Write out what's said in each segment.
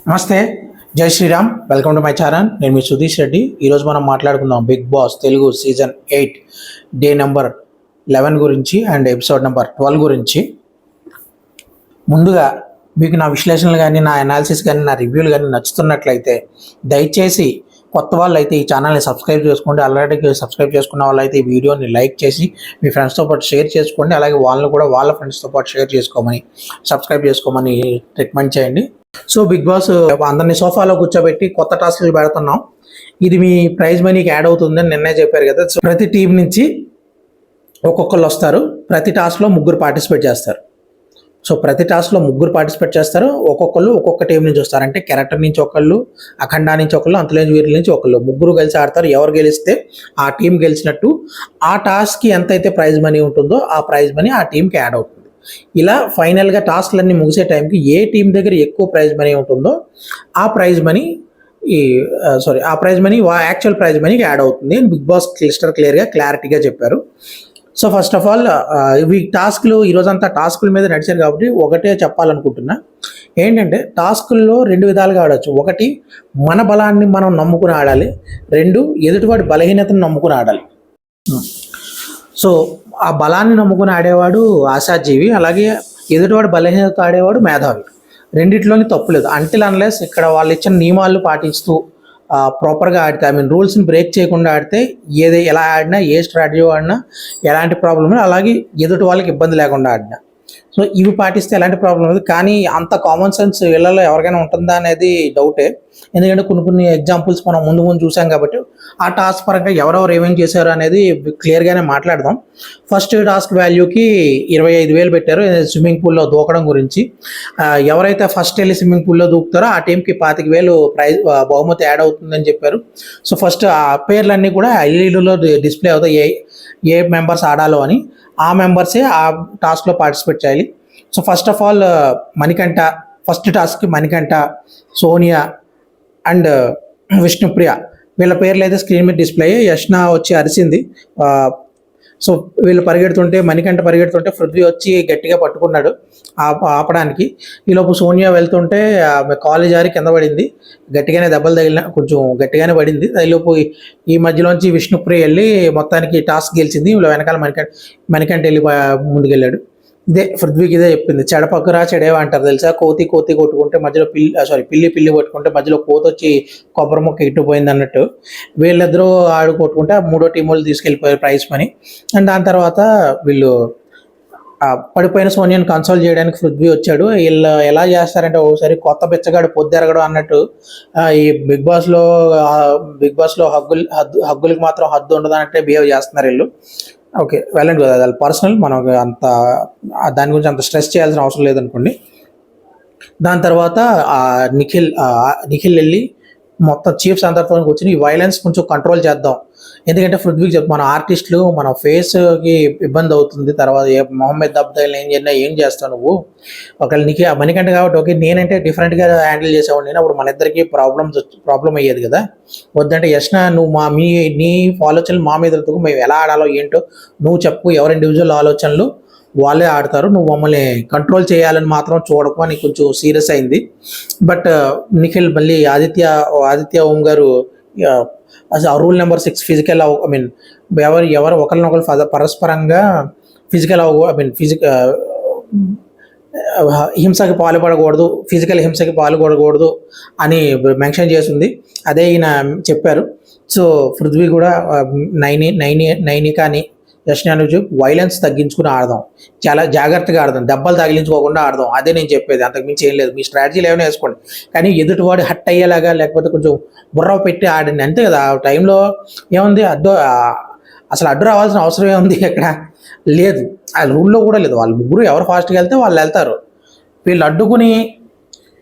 నమస్తే, జై Shriram. Welcome to my channel. నేను మీ సుధీష్ రెడ్డి. ఈరోజు మనం మాట్లాడుకుందాం Bigg Boss Telugu season 8 day number 11 గురించి అండ్ ఎపిసోడ్ నెంబర్ 12 గురించి. ముందుగా మీకు నా విశ్లేషణలు కానీ, నా అనాలిసిస్ కానీ, నా రివ్యూలు కానీ నచ్చుతున్నట్లయితే దయచేసి కొత్త వాళ్ళు అయితే ఈ ఛానల్ని సబ్స్క్రైబ్ చేసుకోండి. ఆల్రెడీ సబ్స్క్రైబ్ చేసుకున్న వాళ్ళు అయితే ఈ వీడియోని లైక్ చేసి మీ ఫ్రెండ్స్తో పాటు షేర్ చేసుకోండి. అలాగే వాళ్ళని కూడా వాళ్ళ ఫ్రెండ్స్తో పాటు షేర్ చేసుకోమని, సబ్స్క్రైబ్ చేసుకోమని రికమెండ్ చేయండి. సో బిగ్ బాస్ అందరినీ సోఫాలో కూర్చోబెట్టి కొత్త టాస్క్లు పెడుతున్నాం. ఇది మీ ప్రైజ్ మనీకి యాడ్ అవుతుందని నిన్నే చెప్పారు కదా. సో ప్రతి టీం నుంచి ఒక్కొక్కరు వస్తారు. ప్రతి టాస్క్లో ముగ్గురు పార్టిసిపేట్ చేస్తారు. ఒక్కొక్కరు ఒక్కొక్క టీం నుంచి వస్తారు. అంటే క్యారెక్టర్ నుంచి ఒకళ్ళు, అఖండ నుంచి ఒకళ్ళు, అంతలేని వీరుల నుంచి ఒకళ్ళు, ముగ్గురు కలిసి ఆడతారు. ఎవరు గెలిస్తే ఆ టీం గెలిచినట్టు. ఆ టాస్క్కి ఎంతైతే ప్రైజ్ మనీ ఉంటుందో ఆ ప్రైజ్ మనీ ఆ టీంకి యాడ్ అవుతుంది. ఇలా ఫైనల్గా టాస్క్లన్నీ ముగిసే టైంకి ఏ టీం దగ్గర ఎక్కువ ప్రైజ్ మనీ ఉంటుందో ఆ ప్రైజ్ మనీ యాక్చువల్ ప్రైజ్ మనీకి యాడ్ అవుతుంది. బిగ్ బాస్ క్లారిటీగా చెప్పారు. సో ఫస్ట్ ఆఫ్ ఆల్ ఇవి టాస్క్లు ఈరోజంతా టాస్కుల మీద నడిచారు కాబట్టి ఒకటే చెప్పాలనుకుంటున్నా. ఏంటంటే టాస్కుల్లో రెండు విధాలుగా ఆడవచ్చు. ఒకటి, మన బలాన్ని మనం నమ్ముకుని ఆడాలి. రెండు, ఎదుటివాడి బలహీనతను నమ్ముకుని ఆడాలి. సో ఆ బలాన్ని నమ్ముకుని ఆడేవాడు ఆశాజీవి, అలాగే ఎదుటివాడు బలహీనత ఆడేవాడు మేధావి. రెండిట్లోని తప్పులేదు. అంటిల్ అన్లెస్ ఇక్కడ వాళ్ళు ఇచ్చిన నియమాలు పాటిస్తూ ప్రాపర్గా ఆడితే, రూల్స్ని బ్రేక్ చేయకుండా ఆడితే ఎలా ఆడినా, ఏ స్ట్రాటజీ ఆడినా ఎలాంటి ప్రాబ్లం, అలాగే ఎదుటి వాళ్ళకి ఇబ్బంది లేకుండా ఆడినా. సో ఇవి పాటిస్తే ఎలాంటి ప్రాబ్లం లేదు. కానీ అంత కామన్ సెన్స్ వీళ్ళలో ఎవరికైనా ఉంటుందా అనేది డౌటే. ఎందుకంటే కొన్ని ఎగ్జాంపుల్స్ మనం ముందు చూసాం కాబట్టి ఆ టాస్క్ పరంగా ఎవరెవరు ఏమేమి చేశారు అనేది క్లియర్గానే మాట్లాడదాం. ఫస్ట్ టాస్క్ వాల్యూకి 25,000 పెట్టారు స్విమ్మింగ్ పూల్లో దూకడం గురించి. ఎవరైతే ఫస్ట్ వెళ్ళి స్విమ్మింగ్ పూల్లో దూకుతారో ఆ టీంకి 25,000 ప్రైజ్ బహుమతి యాడ్ అవుతుందని చెప్పారు. సో ఫస్ట్ ఆ పేర్లన్నీ కూడా ఎల్ఈడీలో డిస్ప్లే అవుతాయి, ఏ మెంబర్స్ ఆడాలో అని. ఆ మెంబర్సే ఆ టాస్క్లో పార్టిసిపేట్ చేయాలి. So first of all first టాస్క్కి మణికంఠ, సోనియా అండ్ విష్ణుప్రియ వీళ్ళ పేర్లు అయితే స్క్రీన్ మీద డిస్ప్లే అయ్యి యష్న వచ్చి అరిసింది. సో వీళ్ళు మణికంఠ పరిగెడుతుంటే పృథ్వీ వచ్చి గట్టిగా పట్టుకున్నాడు ఆపడానికి. ఈలోపు సోనియా వెళ్తుంటే కాలు జారి కింద పడింది. గట్టిగానే దెబ్బలు కొంచెం గట్టిగానే పడింది. ఈలోపు ఈ మధ్యలోంచి విష్ణుప్రియ వెళ్ళి మొత్తానికి టాస్క్ గెలిచింది. వీళ్ళు వెనకాల మణికంఠ వెళ్ళి ముందుకెళ్ళాడు. పృథ్వీకి ఇదే చెప్పింది, చెడపక్కరా చెడేవా అంటారు తెలుసా. కోతి కొట్టుకుంటే మధ్యలో పిల్లి కొట్టుకుంటే మధ్యలో కోతి వచ్చి కొబ్బరి మొక్క ఇట్టుపోయింది అన్నట్టు. వీళ్ళిద్దరూ కొట్టుకుంటే మూడో టీం వాళ్ళు తీసుకెళ్ళిపోయారు ప్రైజ్ మనీ. అండ్ దాని తర్వాత వీళ్ళు పడిపోయిన సోనియాని కన్సోల్ చేయడానికి పృథ్వీ వచ్చాడు. వీళ్ళు ఎలా చేస్తారంటే ఒకసారి కొత్త బిచ్చగాడు పొద్దెరగడం అన్నట్టు ఈ బిగ్ బాస్లో హగ్గులకి మాత్రం హద్దు ఉండదు అన్నట్టే బిహేవ్ చేస్తున్నారు వీళ్ళు. ఓకే, వెళ్ళండి కదా, అది పర్సనల్, మనకు దాని గురించి అంత స్ట్రెస్ చేయాల్సిన అవసరం లేదనుకోండి. దాని తర్వాత నిఖిల్ వెళ్ళి మొత్తం చీఫ్స్ అందరితో కూర్చొని ఈ వైలెన్స్ కొంచెం కంట్రోల్ చేద్దాం. ఎందుకంటే పృథ్వీకి మన ఆర్టిస్టులు మన ఫేస్కి ఇబ్బంది అవుతుంది. తర్వాత మొహమ్మద్ అబ్దాయిల్ ఏం చేస్తావు నువ్వు? ఒకవేళ మణికంఠ కాబట్టి ఓకే, నేనంటే డిఫరెంట్గా హ్యాండిల్ చేసేవాడిని. అప్పుడు మన ఇద్దరికి ప్రాబ్లం అయ్యేది కదా. వద్దంటే యష్న, నువ్వు నీ ఆలోచనలు మా మీద మేము ఎలా ఆడాలో ఏంటో నువ్వు చెప్పు. ఎవరి ఇండివిజువల్ ఆలోచనలు వాళ్ళే ఆడతారు, నువ్వు మమ్మల్ని కంట్రోల్ చేయాలని మాత్రం చూడకు అని కొంచెం సీరియస్ అయింది. బట్ నిఖిల్ మళ్ళీ ఆదిత్య ఓం గారు రూల్ నెంబర్ 6 ఫిజికల్ ఎవరు ఒకరినొకరు పరస్పరంగా హింసకి పాల్పడకూడదు, ఫిజికల్ హింసకి పాల్పడకూడదు అని మెన్షన్ చేసింది. అదే ఈయన చెప్పారు. సో పృథ్వీ కూడా నైనికాని యష్నాను వైలెన్స్ తగ్గించుకుని ఆడదాం, చాలా జాగ్రత్తగా ఆడదాం, దెబ్బలు తగిలించుకోకుండా ఆడదాం. అదే నేను చెప్పేది, అంతకు మించి ఏం లేదు. మీ స్ట్రాటజీలు ఏమైనా వేసుకోండి, కానీ ఎదుటివాడు హట్ అయ్యేలాగా లేకపోతే కొంచెం బుర్ర పెట్టి ఆడండి, అంతే కదా. ఆ టైంలో ఏముంది, అసలు అడ్డు రావాల్సిన అవసరం ఏముంది ఎక్కడ లేదు. ఆ రూల్లో కూడా లేదు. వాళ్ళు ముగ్గురు ఎవరు ఫాస్ట్గా వెళ్తే వాళ్ళు వెళ్తారు. వీళ్ళు అడ్డుకుని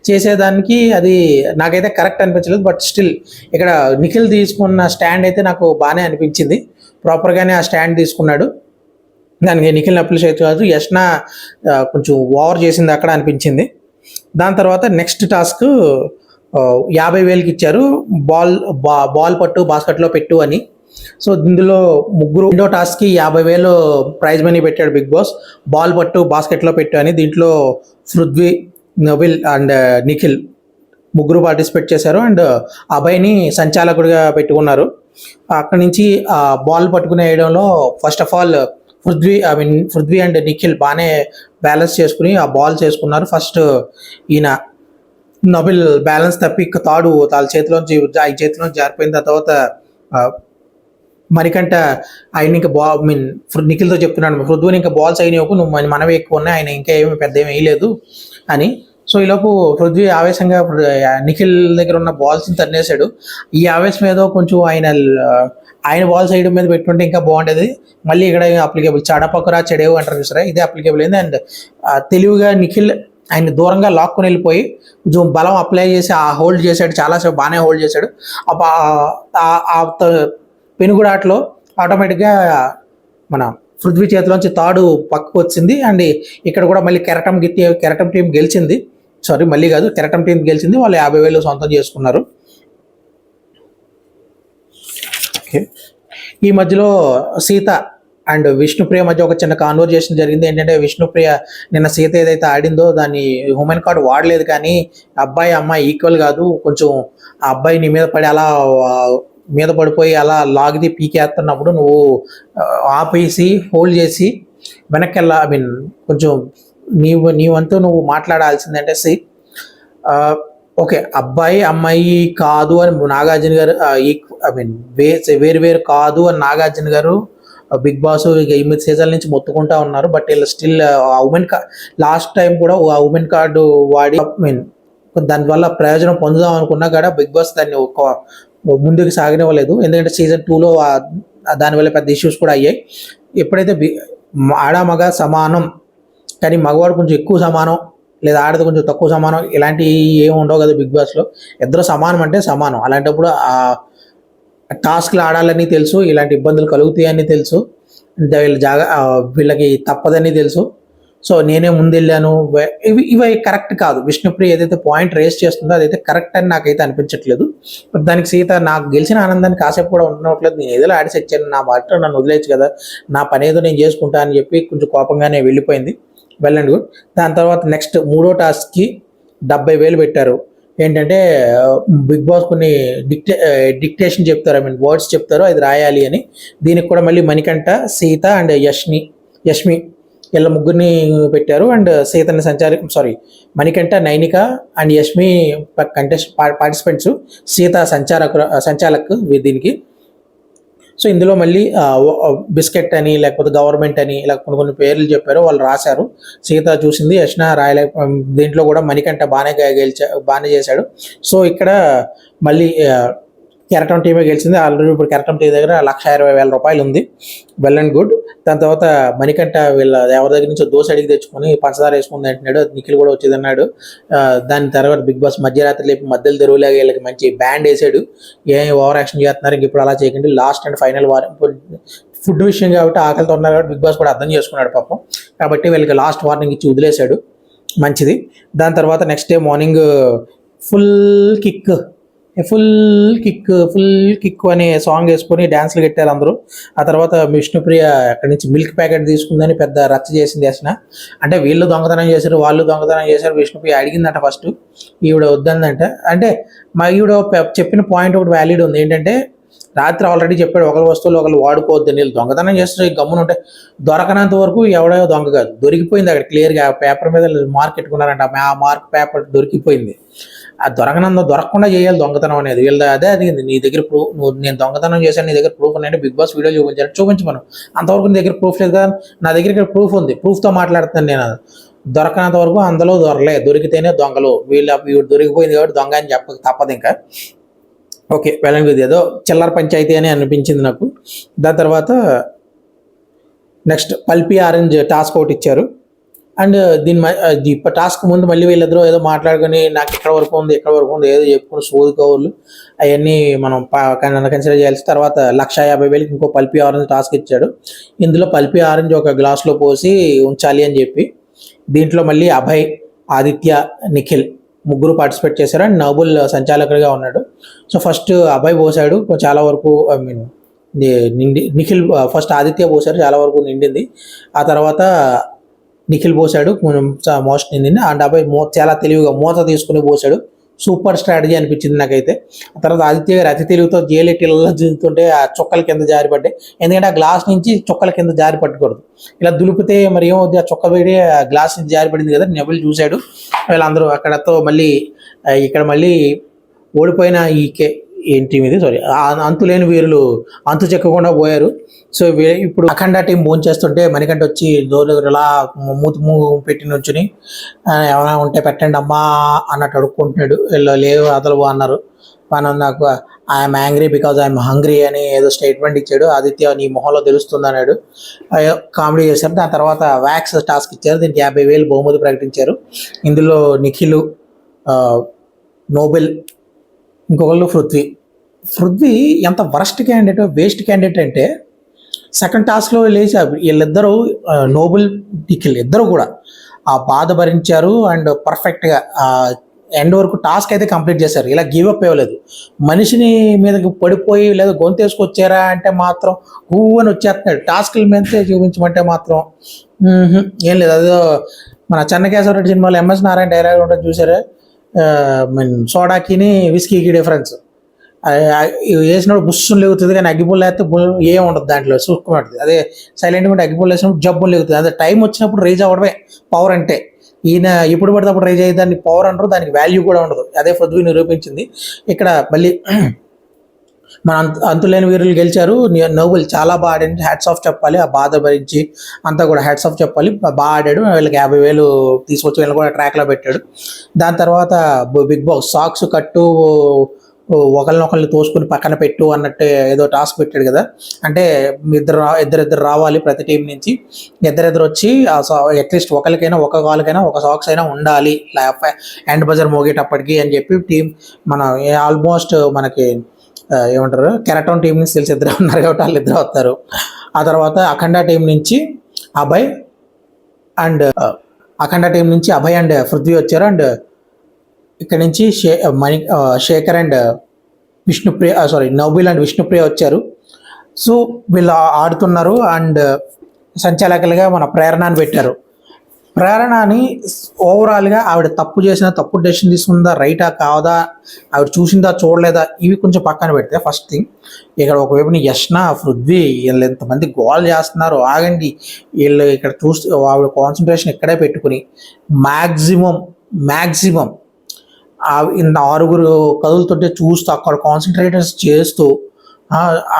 చేసేదానికి అది నాకైతే కరెక్ట్ అనిపించలేదు. బట్ స్టిల్ ఇక్కడ నిఖిల్ తీసుకున్న స్టాండ్ అయితే నాకు బాగానే అనిపించింది. ప్రాపర్గానే ఆ స్టాండ్ తీసుకున్నాడు. దానికి నిఖిల్ అప్రిషియేట్ కాదు, యష్న కొంచెం ఓవర్ చేసింది అక్కడ అనిపించింది. దాని తర్వాత నెక్స్ట్ టాస్క్ 50,000కి ఇచ్చారు, బాల్ పట్టు బాస్కెట్లో పెట్టు అని. సో ఇందులో ముగ్గురు రెండో టాస్క్కి 50,000 ప్రైజ్ మనీ పెట్టాడు బిగ్ బాస్. బాల్ పట్టు బాస్కెట్లో పెట్టు అని. దీంట్లో పృథ్వీ, నబిల్ అండ్ నిఖిల్ ముగ్గురు పార్టిసిపేట్ చేశారు. అండ్ అభయ్ని సంచాలకుడిగా పెట్టుకున్నారు. అక్కడి నుంచి ఆ బాల్ పట్టుకుని వేయడంలో first of all Prithvi and Nikhil బాగానే బ్యాలెన్స్ చేసుకుని ఆ బాల్ చేసుకున్నారు. ఫస్ట్ ఈయన నబిల్ బ్యాలెన్స్ తప్పి తాడు వాళ్ళ చేతిలోంచి జారిపోయింది. ఆ తర్వాత మణికంఠ ఆయన ఇంకా నిఖిల్తో చెప్తున్నాడు, పృథ్వీని ఇంకా బాల్స్ అయినవు, నువ్వు మనవి ఎక్కువ ఉన్నాయి, ఆయన ఇంకా ఏమి పెద్ద ఏమి వేయలేదు అని. సో ఈలోపు పృథ్వీ ఆవేశంగా నిఖిల్ దగ్గర ఉన్న బాల్స్ తన్నేశాడు. ఈ ఆవేశం ఏదో కొంచెం ఆయన బాల్స్ వేయడం మీద పెట్టుకుంటే ఇంకా బాగుండేది. మళ్ళీ ఇక్కడ అప్లికేబుల్ చెడపకరా చెడేవు అంటారు చూసారా, ఇదే అప్లికేబుల్ అయింది. అండ్ తెలివిగా నిఖిల్ ఆయన దూరంగా లాక్కుని వెళ్ళిపోయి కొంచెం బలం అప్లై చేసి ఆ హోల్డ్ చేశాడు, చాలాసేపు బాగానే హోల్డ్ చేశాడు. పెనుగుడాట్లో ఆటోమేటిక్గా మన పృథ్వీ చేతిలోంచి తాడు పక్కకు వచ్చింది. అండ్ ఇక్కడ కూడా మళ్ళీ కెరటం టీం గెలిచింది. మళ్ళీ కాదు, కెరటం టీం గెలిచింది. వాళ్ళు 50,000 సొంతం చేసుకున్నారు. ఈ మధ్యలో సీత అండ్ విష్ణుప్రియ మధ్య ఒక చిన్న కాన్వర్జేషన్ జరిగింది. ఏంటంటే విష్ణుప్రియ నిన్న సీత ఏదైతే ఆడిందో దాన్ని హ్యూమన్ కార్డ్ వాడలేదు, కానీ అబ్బాయి అమ్మాయి ఈక్వల్ కాదు, కొంచెం ఆ అబ్బాయి నీ మీద పడి అలా మీద పడిపోయి అలా లాగిది పీకేస్తున్నప్పుడు నువ్వు ఆపేసి హోల్డ్ చేసి వెనక్కి కొంచెం నీవంతూ నువ్వు మాట్లాడాల్సిందంటే ఓకే అబ్బాయి అమ్మాయి కాదు అని నాగార్జున గారు వేరు కాదు అని నాగార్జున గారు బిగ్ బాస్ 8 సీజన్ల నుంచి మొత్తుకుంటా ఉన్నారు. బట్ వీళ్ళు స్టిల్ ఉమెన్ లాస్ట్ టైం కూడా ఆ ఉమెన్ కార్డు వాడి దానివల్ల ప్రయోజనం పొందుదాం అనుకున్నా కూడా బిగ్ బాస్ దాన్ని ముందుకు సాగనివ్వలేదు. ఎందుకంటే సీజన్ 2లో దానివల్ల పెద్ద ఇష్యూస్ కూడా అయ్యాయి. ఎప్పుడైతే ఆడ మగ సమానం, కానీ మగవాడు కొంచెం ఎక్కువ సమానం లేదా ఆడది కొంచెం తక్కువ సమానం ఇలాంటివి ఏమి ఉండవు కదా బిగ్ బాస్లో. ఇద్దరు సమానం అంటే సమానం. అలాంటప్పుడు ఆ టాస్క్లు ఆడాలని తెలుసు, ఇలాంటి ఇబ్బందులు కలుగుతాయని తెలుసు, వీళ్ళకి తప్పదని తెలుసు. సో నేనే ముందెళ్ళాను, ఇవి కరెక్ట్ కాదు. విష్ణుప్రియ ఏదైతే పాయింట్ రేస్ చేస్తుందో అదైతే కరెక్ట్ అని నాకైతే అనిపించట్లేదు. దానికి సీత నాకు గెలిచిన ఆనందాన్ని కాసేపు కూడా ఉండట్లేదు, నేను ఏదో ఆడి వచ్చాను, నా బాట నన్ను వదిలేచ్చు కదా, నా పని ఏదో నేను చేసుకుంటా అని చెప్పి కొంచెం కోపంగానే వెళ్ళిపోయింది. Well and good. దాని తర్వాత నెక్స్ట్ 3వ టాస్క్కి 70,000 పెట్టారు. ఏంటంటే బిగ్ బాస్ కొన్ని డిక్టేషన్ చెప్తారు, వర్డ్స్ చెప్తారు, అది రాయాలి అని. దీనికి కూడా మళ్ళీ మణికంఠ, సీత అండ్ యష్మి వీళ్ళ ముగ్గురిని పెట్టారు. అండ్ సీతని మణికంఠ, నైనిక అండ్ యష్మి పార్టిసిపెంట్స్, సీత సంచాలక్ దీనికి. సో ఇందులో మళ్ళీ బిస్కెట్ అని లేకపోతే గవర్నమెంట్ అని ఇలా కొన్ని పేర్లు చెప్పారు, వాళ్ళు రాశారు. సీత చూసింది, యష్న రాయలే. దీంట్లో కూడా మణికంఠ బాగానే చేశాడు. సో ఇక్కడ మళ్ళీ కెరటం టీమే గెలిచింది. ఆల్రెడీ ఇప్పుడు కెరటం టీం దగ్గర 1,20,000 ఉంది. Well and good. దాని తర్వాత మణికంఠ ఎవరి దగ్గర నుంచి దోశ అడిగి తెచ్చుకొని పంచదార వేసుకుంది అంటున్నాడు. నిఖిల్ కూడా వచ్చేది అన్నాడు. దాని తర్వాత బిగ్ బాస్ మధ్యరాత్రి లేపి మధ్యలో తెరువులాగా వీళ్ళకి మంచి బ్యాండ్ వేసాడు. ఏం ఓవర్ యాక్షన్ చేస్తున్నారు, ఇంక ఇప్పుడు అలా చేయకండి, లాస్ట్ అండ్ ఫైనల్ ఫుడ్ విషయం కాబట్టి ఆకలితో ఉన్నారు కాబట్టి బిగ్ బాస్ కూడా అర్థం చేసుకున్నాడు పాపం. కాబట్టి వీళ్ళకి లాస్ట్ వార్నింగ్ ఇచ్చి వదిలేశాడు, మంచిది. దాని తర్వాత next day morning full kick అనే సాంగ్ వేసుకొని డ్యాన్స్లు కట్టారు అందరూ. ఆ తర్వాత విష్ణుప్రియ అక్కడి నుంచి మిల్క్ ప్యాకెట్ తీసుకుందని పెద్ద రచ్చ చేసింది అసలు. అంటే వీళ్ళు దొంగతనం చేశారు, వాళ్ళు దొంగతనం చేశారు. విష్ణుప్రియ అడిగిందంట ఫస్ట్, ఈవిడ వద్దందంట. అంటే ఈవిడ చెప్పిన పాయింట్ ఒకటి వ్యాలిడ్ ఉంది. ఏంటంటే రాత్రి ఆల్రెడీ చెప్పాడు, ఒకరి వస్తువులు ఒకరు వాడుకోవద్దని. వీళ్ళు దొంగతనం చేస్తే గమ్మున ఉంటే దొరకనంత వరకు ఎవడో దొంగ కాదు, దొరికిపోయింది అక్కడ క్లియర్గా పేపర్ మీద మార్క్ పెట్టుకున్నారంట. ఆ మార్క్ పేపర్ దొరికిపోయింది. ఆ దొరకకుండా చేయాలి దొంగతనం అనేది. వీళ్ళ అదే అడిగింది, నీ దగ్గర ప్రూఫ్, నేను దొంగతనం చేశాను, నీ దగ్గర ప్రూఫ్ ఉన్నాయంటే బిగ్ బాస్ వీడియో చూపించమను. అంతవరకు నీ దగ్గర ప్రూఫ్ లేదు కదా, నా దగ్గర ఇక్కడ ప్రూఫ్ ఉంది, ప్రూఫ్తో మాట్లాడుతున్నాను నేను. దొరకనంత వరకు అందులో దొరికితేనే దొంగలు, వీళ్ళు దొరికిపోయింది కాబట్టి దొంగ అని చెప్పక తప్పదు ఇంకా. ఓకే వెళ్ళండి, ఏదో చిల్లర పంచాయతీ అని అనిపించింది నాకు. దాని తర్వాత నెక్స్ట్ పల్పీ ఆరెంజ్ టాస్క్ ఒకటి ఇచ్చారు. అండ్ టాస్క్ ముందు మళ్ళీ వీళ్ళిద్దరూ ఏదో మాట్లాడుకొని నాకు ఎక్కడ వరకు ఉంది ఏదో చెప్పుకుని సోదుకోవాలి, అవన్నీ మనం కన్సిడర్ చేయాల్సి. తర్వాత 1,50,000 ఇంకో పల్పీ ఆరెంజ్ టాస్క్ ఇచ్చాడు. ఇందులో పల్పీ ఆరెంజ్ ఒక గ్లాస్లో పోసి ఉంచాలి అని చెప్పి. దీంట్లో మళ్ళీ అభయ్, ఆదిత్య, నిఖిల్ ముగ్గురు పార్టిసిపేట్ చేశారు. అండ్ నబుల్ సంచాలకుడిగా ఉన్నాడు. సో ఫస్ట్ అభయ్ పోసాడు, చాలా వరకు నిఖిల్ ఫస్ట్ ఆదిత్య పోసాడు, చాలా వరకు నిండింది. ఆ తర్వాత నిఖిల్ పోసాడు, మోస్ట్ నిండింది. అండ్ అభయ్ చాలా తెలివిగా మూత తీసుకుని పోసాడు, సూపర్ స్ట్రాటజీ అనిపించింది నాకైతే. ఆ తర్వాత ఆదిత్య గారు అతి తెలివితో జేలెట్టిలలో దులుతుంటే ఆ చుక్కల కింద జారి పడ్డాయి. ఎందుకంటే ఆ గ్లాస్ నుంచి చుక్కల కింద జారి పట్టకూడదు, ఇలా దులిపితే మరి ఏమవుద్ది, ఆ చుక్క వేడి ఆ గ్లాస్ నుంచి జారి పడింది కదా. నెబుల్ చూశాడు. వీళ్ళందరూ అక్కడతో మళ్ళీ ఇక్కడ మళ్ళీ ఓడిపోయిన ఏంటి ఇది సారీ అంతులేని వీరులు అంతు చెక్కకుండా పోయారు. సో ఇప్పుడు అఖండ టీం భోంచేస్తుంటే మణికంఠ వచ్చి డోర్ ఇలా మూతి పెట్టి నుంచుని ఏమైనా ఉంటే పెట్టండి అమ్మా అన్నట్టు అడుక్కుంటున్నాడు. వీళ్ళు లేవు అదలు అన్నారు. మనం నాకు I'm angry because I'm hungry అని ఏదో స్టేట్మెంట్ ఇచ్చాడు. ఆదిత్య నీ మొహంలో తెలుస్తుంది అన్నాడు. కామెడీ చేశారు. దాని తర్వాత వ్యాక్స్ టాస్క్ ఇచ్చారు. దీనికి 50,000 బహుమతి ప్రకటించారు. ఇందులో నిఖిల్, నోబెల్, ఇంకొకళ్ళు పృథ్వీ ఎంత వరస్ట్ క్యాండిడేట్, వేస్ట్ క్యాండిడేట్ అంటే సెకండ్ టాస్క్లో లేచి వీళ్ళిద్దరూ నోబెల్, నిఖిల్ ఇద్దరు కూడా ఆ బాధ భరించారు అండ్ పర్ఫెక్ట్గా ఎండ్ వరకు టాస్క్ అయితే కంప్లీట్ చేశారు. ఇలా గివ్ అప్ ఇవ్వలేదు. మనిషిని మీదకి పడిపోయి లేదా గొంతేసుకొచ్చారా అంటే మాత్రం అని వచ్చేస్తున్నాడు. టాస్క్ల మీద చూపించమంటే మాత్రం ఏం లేదు. అదో మన చెన్నకేశ్వరరెడ్డి సినిమాలో ఎంఎస్ నారాయణ డైలాగ్ ఉంటుంది చూసారా, సోడాకిని విస్కీకి డిఫరెన్స్. వేసినప్పుడు బుస్సులు లేగుతుంది కానీ అగ్గిపుల్ల వేస్తే ఏం ఉండదు, దాంట్లో చూసుకున్నట్టు. అదే సైలెంట్గా ఉంటే అగ్గిపుల్ల వేసినప్పుడు జబ్బులు లేగుతుంది. అదే టైం వచ్చినప్పుడు రైజ్ అవ్వడమే పవర్ అంటే. ఈయన ఎప్పుడు పడితే అప్పుడు రైజ్ అయ్యి దాన్ని పవర్ అంటారు, దానికి వాల్యూ కూడా ఉండదు. అదే పృథ్వీ నిరూపించింది. ఇక్కడ మళ్ళీ మన అంతులేని వీరులు గెలిచారు. నోబెల్ చాలా బాగా ఆడాడు, హ్యాట్స్ ఆఫ్ చెప్పాలి. ఆ బాధ భరించి అంతా కూడా హ్యాట్స్ ఆఫ్ చెప్పాలి. బాగా ఆడాడు. వీళ్ళకి 50,000 తీసుకొచ్చి వీళ్ళు కూడా ట్రాక్లో పెట్టాడు. దాని తర్వాత బిగ్ బాస్ సాక్స్ కట్టు ఒకరినొకరిని తోసుకుని పక్కన పెట్టు అన్నట్టు ఏదో టాస్క్ పెట్టాడు కదా. అంటే ఇద్దరు రావాలి ప్రతి టీం నుంచి. ఇద్దరు వచ్చి అట్లీస్ట్ ఒకరికైనా ఒక కాలుకైనా ఒక సాక్స్ అయినా ఉండాలి హ్యాండ్ బజర్ మోగేటప్పటికి అని చెప్పి టీం మన ఆల్మోస్ట్ మనకి ఏమంటారు కెరటౌన్ టీం నుంచి తెలిసి ఇద్దరు ఉన్నారు కాబట్టి వాళ్ళు ఇద్దరు వస్తారు. ఆ తర్వాత అఖండ టీం నుంచి అభయ్ అండ్ పృథ్వీ వచ్చారు. అండ్ ఇక్కడ నుంచి శేఖర్ అండ్ నోబెల్ అండ్ విష్ణుప్రియ వచ్చారు. సో వీళ్ళు ఆడుతున్నారు. అండ్ సంచాలకులుగా మన ప్రేరణని పెట్టారు. ప్రేరణని ఓవరాల్గా ఆవిడ తప్పు డెసిషన్ తీసుకుందా, రైటా కాదా, ఆవిడ చూసిందా చూడలేదా, ఇవి కొంచెం పక్కన పెడితే ఫస్ట్ థింగ్ ఇక్కడ ఒకవైపుని యష్న, పృథ్వీ వీళ్ళు ఎంతమంది గోల్ చేస్తున్నారు. ఆగండి, వీళ్ళు ఇక్కడ ఆవిడ కాన్సన్ట్రేషన్ ఇక్కడే పెట్టుకుని మ్యాక్సిమం ఇంత 6 కదులుతుంటే చూస్తూ అక్కడ కాన్సన్ట్రేటర్స్ చేస్తూ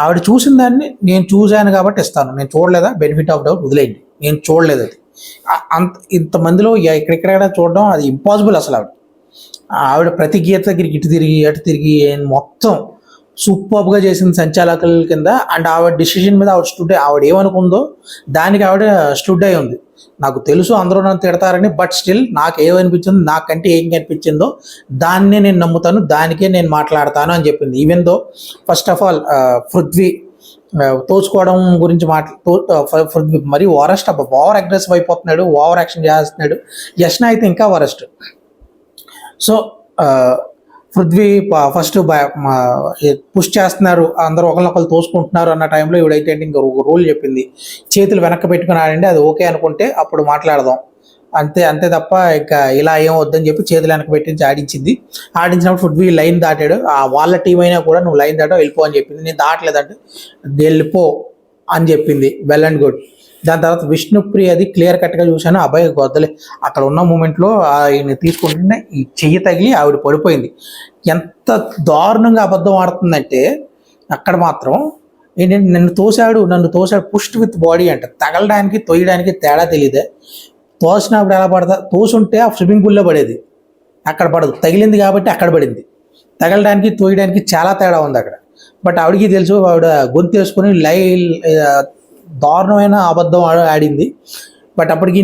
ఆవిడ చూసిన దాన్ని నేను చూశాను కాబట్టి ఇస్తాను, నేను చూడలేదా బెనిఫిట్ ఆఫ్ డౌట్ వదిలేయండి, నేను చూడలేదు. అది ఇంతమందిలో ఎక్కడెక్కడ చూడడం అది ఇంపాసిబుల్. అసలు ఆవిడ ప్రతి గీత దగ్గరికి ఇటు తిరిగి మొత్తం సూపర్గా చేసింది సంచాలకుల కింద. అండ్ ఆవిడ డిసిషన్ మీద ఆవిడ ఏమనుకుందో దానికి ఆవిడ స్టూడ్ అయి ఉంది. నాకు తెలుసు అందరూ నన్ను తిడతారని, బట్ స్టిల్ నాకు ఏమనిపించిందో, నాకంటే ఏం కనిపించిందో దాన్నే నేను నమ్ముతాను, దానికే నేను మాట్లాడతాను అని చెప్పింది. Even though first of all Prithvi తోచుకోవడం గురించి పృథ్వీ మరీ వరస్ట్, ఓవర్ అగ్రెసివ్ అయిపోతున్నాడు, ఓవర్ యాక్షన్ చేస్తున్నాడు. యష్న అయితే ఇంకా worst. So Prithvi first push చేస్తున్నారు, అందరూ ఒకరినొకరు తోసుకుంటున్నారు అన్న టైంలో ఇవిడైతే ఇంకా ఒక రూల్ చెప్పింది, చేతులు వెనక్కి పెట్టుకుని ఆడండి, అది ఓకే అనుకుంటే అప్పుడు మాట్లాడదాం, అంతే తప్ప ఇంకా ఇలా ఏం వద్దని చెప్పి చేతులు వెనక్కి పెట్టించి ఆడించినప్పుడు పృథ్వీ లైన్ దాటాడు. వాళ్ళ టీం అయినా కూడా నువ్వు లైన్ దాటావు వెళ్ళిపో అని చెప్పింది. నేను దాటలేదంటే వెళ్ళిపో అని చెప్పింది. Well and good. దాని తర్వాత విష్ణుప్రియది క్లియర్ కట్గా చూశాను. అబ్బాయి గొద్దలే అక్కడ ఉన్న మూమెంట్లో ఆయన తీసుకుంటుంటే ఈ చెయ్యి తగిలి ఆవిడ పడిపోయింది. ఎంత దారుణంగా అబద్ధం ఆడుతుందంటే అక్కడ మాత్రం ఏంటంటే నన్ను తోసాడు పుష్ట్ విత్ బాడీ అంట. తగలడానికి తొయ్యడానికి తేడా తెలియదే. తోసినప్పుడు ఎలా పడతా, తోసుంటే ఆ స్విమ్మింగ్ పూల్లో పడేది, అక్కడ పడదు. తగిలింది కాబట్టి అక్కడ పడింది. తగలడానికి తోయడానికి చాలా తేడా ఉంది అక్కడ. బట్ ఆవిడకి తెలుసు, ఆవిడ గొంతు వేసుకొని దారుణమైన అబద్ధం ఆడింది. బట్ అప్పటికి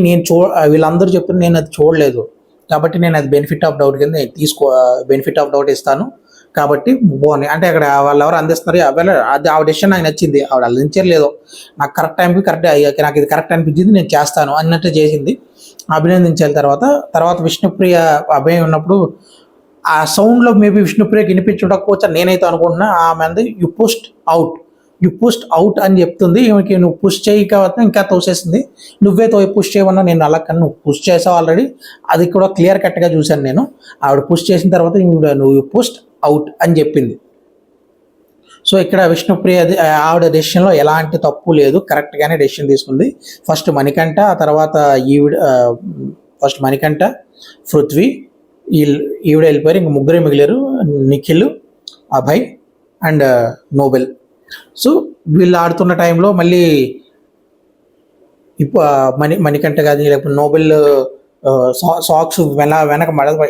వీళ్ళందరూ చెప్తున్నారు నేను అది చూడలేదు కాబట్టి నేను అది బెనిఫిట్ ఆఫ్ డౌట్ కింద బెనిఫిట్ ఆఫ్ డౌట్ ఇస్తాను కాబట్టి బాగున్నాయి. అంటే అక్కడ వాళ్ళు ఎవరు అందిస్తున్నారు, అది ఆవిడ డెసిషన్ నాకు నచ్చింది. ఆవిడ అందించలేదో నాకు కరెక్ట్ టైంకి నాకు ఇది కరెక్ట్ అనిపించింది, నేను చేస్తాను అన్నట్టు చేసింది. అభినందించాలి. తర్వాత విష్ణుప్రియ అభయం ఉన్నప్పుడు ఆ సౌండ్లో మేబీ విష్ణుప్రియకి వినిపించకపోవచ్చు నేనైతే అనుకుంటున్నా. ఆమె అంది you pushed out you pushed out అని చెప్తుంది. ఈమెకి నువ్వు పుష్ చేయి కాబట్టి ఇంకా తోసేసింది. నువ్వే పుష్ చేయమన్నా, నేను అలా కానీ నువ్వు పుష్ చేసావు ఆల్రెడీ, అది కూడా క్లియర్ కట్గా చూశాను నేను. ఆవిడ పుష్ చేసిన తర్వాత నువ్వు పుష్డ్ అవుట్ అని చెప్పింది. సో ఇక్కడ విష్ణుప్రియ ఆవిడ డెసిషన్లో ఎలాంటి తప్పు లేదు, కరెక్ట్గానే డెసిషన్ తీసుకుంది. ఫస్ట్ మణికంఠ, ఆ తర్వాత ఫస్ట్ మణికంఠ, పృథ్వీ, ఈవిడ వెళ్ళిపోయారు. ఇంక ముగ్గురే మిగిలారు, నిఖిల్, అభయ్ అండ్ నోబెల్. సో వీళ్ళు ఆడుతున్న టైంలో మళ్ళీ మణికంఠ కానీ లేకపోతే నోబెల్ సాక్స్ వెనక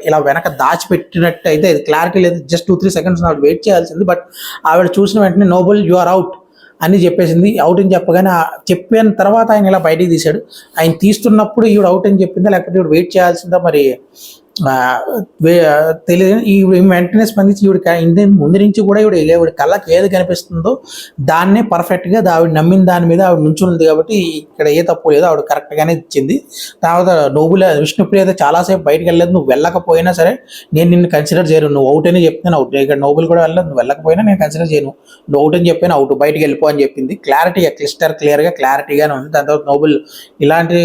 ఇలా వెనక దాచిపెట్టినట్టు అయితే అది క్లారిటీ లేదు. జస్ట్ 2-3 సెకండ్స్ ఆవిడ వెయిట్ చేయాల్సింది. బట్ ఆవిడ చూసిన వెంటనే నోబెల్ యు ఆర్ అవుట్ అని చెప్పేసింది. అవుట్ అని చెప్పగానే చెప్పిన తర్వాత ఆయన ఇలా బయటికి తీశాడు. ఆయన తీస్తున్నప్పుడు ఈవిడ అవుట్ అని చెప్పిందా లేకపోతే ఈవిడ వెయిట్ చేయాల్సిందా మరి తెలియదు. ఈ వెంటనే స్పందించి ముందు నుంచి కూడా ఈవిడ కళ్ళకి ఏది కనిపిస్తుందో దాన్నే పర్ఫెక్ట్గా ఆవిడ నమ్మిన దాని మీద ఆవిడ నుంచుంది కాబట్టి ఇక్కడ ఏ తప్పు లేదు, ఆవిడ కరెక్ట్గానే ఇచ్చింది. తర్వాత నోబుల్ విష్ణుప్రియ అయితే చాలాసేపు బయటకు వెళ్ళలేదు. నువ్వు వెళ్ళకపోయినా సరే నేను నిన్ను కన్సిడర్ చేయను, నువ్వు అవుట్ అని చెప్తాను అవుట్. ఇక్కడ నోబుల్ కూడా వెళ్ళలేదు, నువ్వు వెళ్ళకపోయినా నేను కన్సిడర్ చేయను, నువ్వు అవుట్ అని చెప్పాను అవుట్, బయటకు వెళ్ళిపో అని చెప్పింది. క్లియర్గా క్లారిటీగానే ఉంది. దాని తర్వాత నోబుల్ ఇలాంటి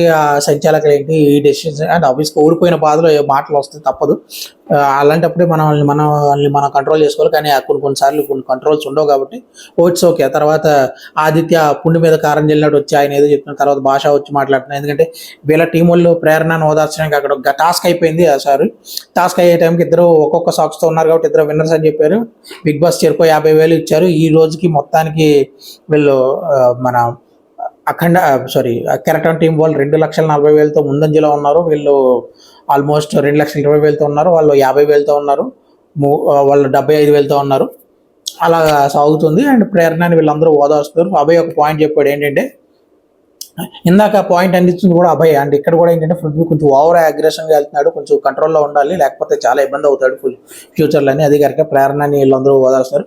సంచాలకులు ఏంటి ఈ డెసిషన్ అంటే ఆఫీస్కి ఓడిపోయిన బాధలో మాటలు వస్తే తప్పదు. అలాంటప్పుడే మనం కంట్రోల్ చేసుకోవాలి. కానీ కొన్నిసార్లు కొన్ని కంట్రోల్స్ ఉండవు కాబట్టి ఇట్స్ ఓకే. తర్వాత ఆదిత్య పుండి మీద కారం జల్లినట్టు వచ్చి ఆయన ఏదో చెప్తున్న తర్వాత భాష వచ్చి మాట్లాడుతున్నారు. ఎందుకంటే వీళ్ళ టీం వాళ్ళు ప్రేరణను ఓదార్చడానికి అక్కడ టాస్క్ అయిపోయింది. టాస్క్ అయ్యే టైంకి ఇద్దరు ఒక్కొక్క సాక్స్తో ఉన్నారు కాబట్టి ఇద్దరు విన్నర్స్ అని చెప్పారు. బిగ్ బాస్ చేరుకో 50,000 ఇచ్చారు. ఈ రోజుకి మొత్తానికి వీళ్ళు మన కెరటన్ టీం వాళ్ళు 2,40,000తో ముందంజలో ఉన్నారు. వీళ్ళు ఆల్మోస్ట్ 2,20,000తో ఉన్నారు. వాళ్ళు 50,000తో ఉన్నారు. వాళ్ళు 75,000తో ఉన్నారు. అలా సాగుతుంది. అండ్ ప్రేరణని వీళ్ళందరూ ఓదార్చుతారు. అభయ్ ఒక పాయింట్ చెప్పాడు ఏంటంటే, ఇందాక పాయింట్ అందించింది కూడా అభయ్. అండ్ ఇక్కడ కూడా ఏంటంటే పృథ్వీ కొంచెం ఓవర్ అగ్రెషన్గా వెళ్తున్నాడు, కొంచెం కంట్రోల్లో ఉండాలి లేకపోతే చాలా ఇబ్బంది అవుతాడు ఫ్యూచర్లో అని. అది కరెక్ట్గా ప్రేరణని వీళ్ళందరూ ఓదార్స్తారు.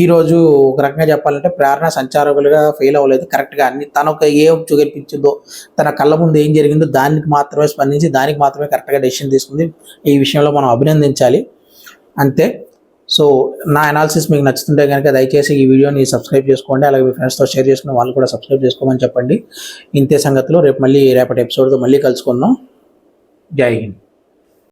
ఈరోజు ఒక రకంగా చెప్పాలంటే ప్రేరణ సంచారకులుగా ఫెయిల్ అవ్వలేదు. కరెక్ట్గా అన్ని తనకు ఏ చూపించిందో, తన కళ్ళ ముందు ఏం జరిగిందో దానికి మాత్రమే స్పందించి దానికి మాత్రమే కరెక్ట్గా డెసిషన్ తీసుకుంది. ఈ విషయంలో మనం అభినందించాలి అంతే. సో నా అనాలిసిస్ మీకు నచ్చుతుంటే కనుక దయచేసి ఈ వీడియోని సబ్స్క్రైబ్ చేసుకోండి. అలాగే మీ ఫ్రెండ్స్తో షేర్ చేసుకుని వాళ్ళు కూడా సబ్స్క్రైబ్ చేసుకోమని చెప్పండి. ఇంతే సంగతిలో రేపటి ఎపిసోడ్తో మళ్ళీ కలుసుకుందాం. జై హింద్.